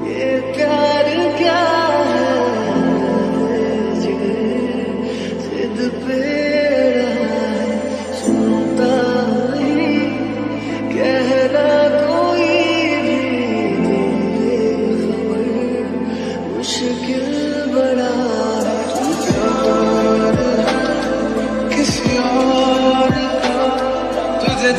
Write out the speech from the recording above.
ये प्यार क्या है, जिद पे रहा है, सुनता ही कहना कोई भी बेखबर, मुश्किल बड़ा है। प्यार है किसी और का, तुझे